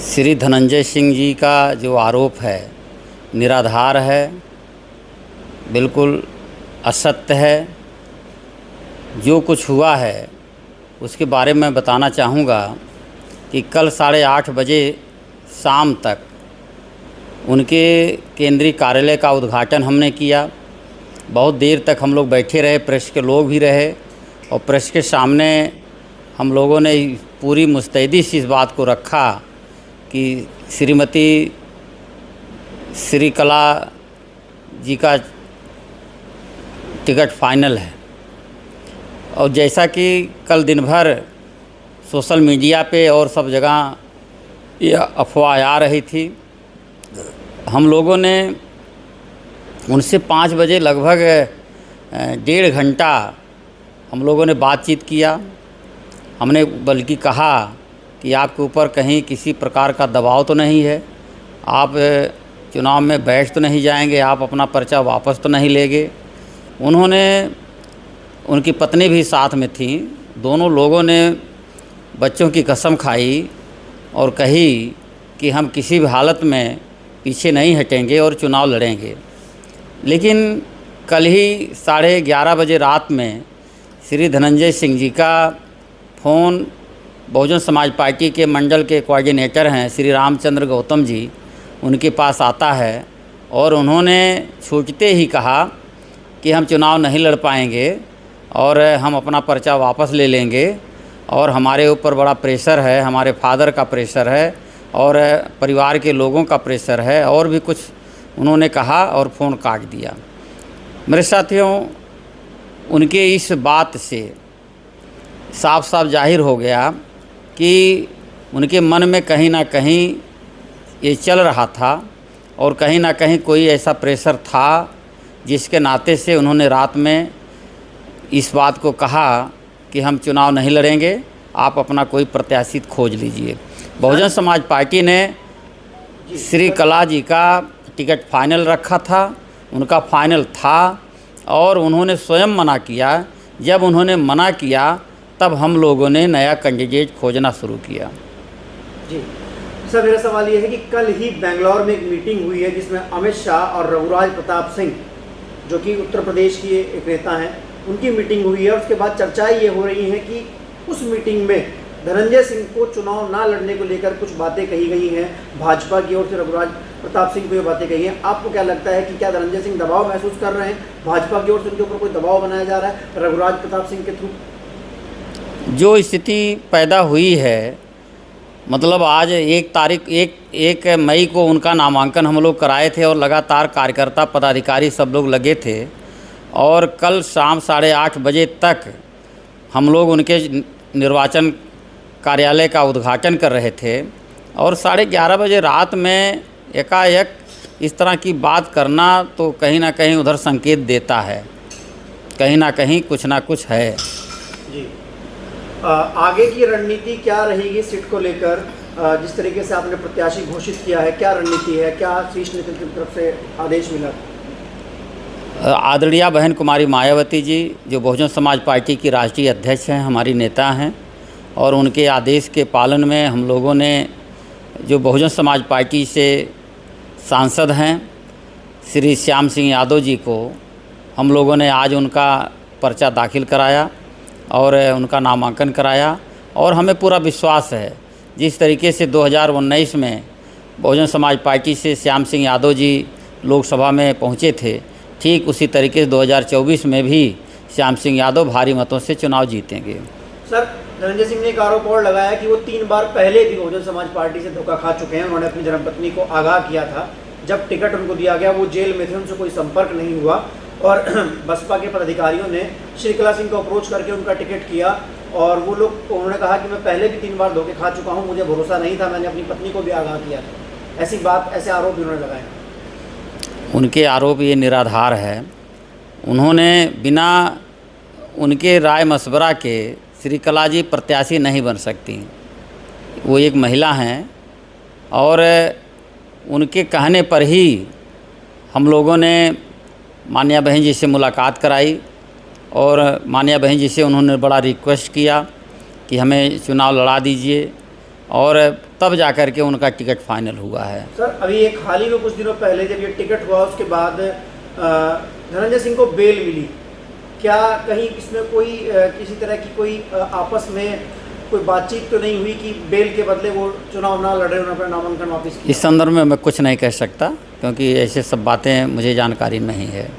श्री धनंजय सिंह जी का जो आरोप है निराधार है, बिल्कुल असत्य है। जो कुछ हुआ है उसके बारे में बताना चाहूँगा कि कल 8:30 बजे शाम तक उनके केंद्रीय कार्यालय का उद्घाटन हमने किया। बहुत देर तक हम लोग बैठे रहे, प्रेस के लोग भी रहे और प्रेस के सामने हम लोगों ने पूरी मुस्तैदी से इस बात को रखा कि श्रीमती श्रीकला जी का टिकट फाइनल है। और जैसा कि कल दिन भर सोशल मीडिया पे और सब जगह यह अफवाह आ रही थी, हम लोगों ने उनसे 5 बजे लगभग 1.5 घंटा हम लोगों ने बातचीत किया। हमने बल्कि कहा कि आपके ऊपर कहीं किसी प्रकार का दबाव तो नहीं है, आप चुनाव में बैठ तो नहीं जाएंगे, आप अपना पर्चा वापस तो नहीं लेंगे। उन्होंने, उनकी पत्नी भी साथ में थी, दोनों लोगों ने बच्चों की कसम खाई और कही कि हम किसी भी हालत में पीछे नहीं हटेंगे और चुनाव लड़ेंगे। लेकिन कल ही 11:30 बजे रात में श्री धनंजय सिंह जी का फ़ोन बहुजन समाज पार्टी के मंडल के कोऑर्डिनेटर हैं श्री रामचंद्र गौतम जी, उनके पास आता है और उन्होंने छूटते ही कहा कि हम चुनाव नहीं लड़ पाएंगे और हम अपना पर्चा वापस ले लेंगे और हमारे ऊपर बड़ा प्रेशर है, हमारे फादर का प्रेशर है और परिवार के लोगों का प्रेशर है और भी कुछ उन्होंने कहा और फ़ोन काट दिया। मेरे साथियों, उनके इस बात से साफ साफ जाहिर हो गया कि उनके मन में कहीं ना कहीं ये चल रहा था और कहीं ना कहीं कोई ऐसा प्रेशर था जिसके नाते से उन्होंने रात में इस बात को कहा कि हम चुनाव नहीं लड़ेंगे, आप अपना कोई प्रत्याशी खोज लीजिए। बहुजन समाज पार्टी ने श्री कला जी का टिकट फाइनल रखा था, उनका फाइनल था और उन्होंने स्वयं मना किया। जब उन्होंने मना किया तब हम लोगों ने नया कैंडिडेट खोजना शुरू किया। जी सर, मेरा सवाल ये है कि कल ही बेंगलोर में एक मीटिंग हुई है जिसमें अमित शाह और रघुराज प्रताप सिंह, जो कि उत्तर प्रदेश की एक नेता हैं, उनकी मीटिंग हुई है। उसके बाद चर्चाएं ये हो रही हैं कि उस मीटिंग में धनंजय सिंह को चुनाव ना लड़ने को लेकर कुछ बातें कही गई हैं, भाजपा की ओर से रघुराज प्रताप सिंह को ये बातें कही हैं। आपको क्या लगता है कि क्या धनंजय सिंह दबाव महसूस कर रहे हैं, भाजपा की ओर से उनके ऊपर कोई दबाव बनाया जा रहा है रघुराज प्रताप सिंह के थ्रू? जो स्थिति पैदा हुई है, मतलब आज 1 मई को उनका नामांकन हम लोग कराए थे और लगातार कार्यकर्ता पदाधिकारी सब लोग लगे थे और कल शाम 8:30 बजे तक हम लोग उनके निर्वाचन कार्यालय का उद्घाटन कर रहे थे और 11:30 बजे रात में एकाएक इस तरह की बात करना तो कहीं ना कहीं उधर संकेत देता है, कहीं ना कहीं कुछ ना कुछ है। जी, आगे की रणनीति क्या रहेगी सीट को लेकर? जिस तरीके से आपने प्रत्याशी घोषित किया है, क्या रणनीति है, क्या शीर्ष नेतृत्व की तरफ से आदेश मिला? आदरणीय बहन कुमारी मायावती जी, जो बहुजन समाज पार्टी की राष्ट्रीय अध्यक्ष हैं, हमारी नेता हैं और उनके आदेश के पालन में हम लोगों ने, जो बहुजन समाज पार्टी से सांसद हैं श्री श्याम सिंह यादव जी को, हम लोगों ने आज उनका पर्चा दाखिल कराया और उनका नामांकन कराया और हमें पूरा विश्वास है जिस तरीके से 2019 में बहुजन समाज पार्टी से श्याम सिंह यादव जी लोकसभा में पहुंचे थे, ठीक उसी तरीके से 2024 में भी श्याम सिंह यादव भारी मतों से चुनाव जीतेंगे। सर, धनंजय सिंह ने एक आरोप और लगाया कि वो 3 बार पहले भी बहुजन समाज पार्टी से धोखा खा चुके हैं। उन्होंने अपनी धर्मपत्नी को आगाह किया था, जब टिकट उनको दिया गया वो जेल में थे, उनसे कोई संपर्क नहीं हुआ और बसपा के पदाधिकारियों ने श्रीकला सिंह को अप्रोच करके उनका टिकट किया और वो लोग, उन्होंने कहा कि मैं पहले भी 3 बार धोखे खा चुका हूँ, मुझे भरोसा नहीं था, मैंने अपनी पत्नी को भी आगाह किया था। ऐसी बात, ऐसे आरोप उन्होंने लगाए। उनके आरोप ये निराधार है। उन्होंने बिना उनके राय मशवरा के श्रीकला जी प्रत्याशी नहीं बन सकती। वो एक महिला हैं और उनके कहने पर ही हम लोगों ने मान्या बहन जी से मुलाकात कराई और मान्या बहन जी से उन्होंने बड़ा रिक्वेस्ट किया कि हमें चुनाव लड़ा दीजिए और तब जा कर के उनका टिकट फाइनल हुआ है। सर अभी एक हाल ही में कुछ दिनों पहले जब ये टिकट हुआ उसके बाद धनंजय सिंह को बेल मिली, क्या कहीं इसमें कोई किसी तरह की कोई आपस में कोई बातचीत तो नहीं हुई कि बेल के बदले वो चुनाव ना लड़े, उन्होंने अपना नामांकन वापस किया? इस संदर्भ में मैं कुछ नहीं कह सकता क्योंकि ऐसे सब बातें मुझे जानकारी नहीं है।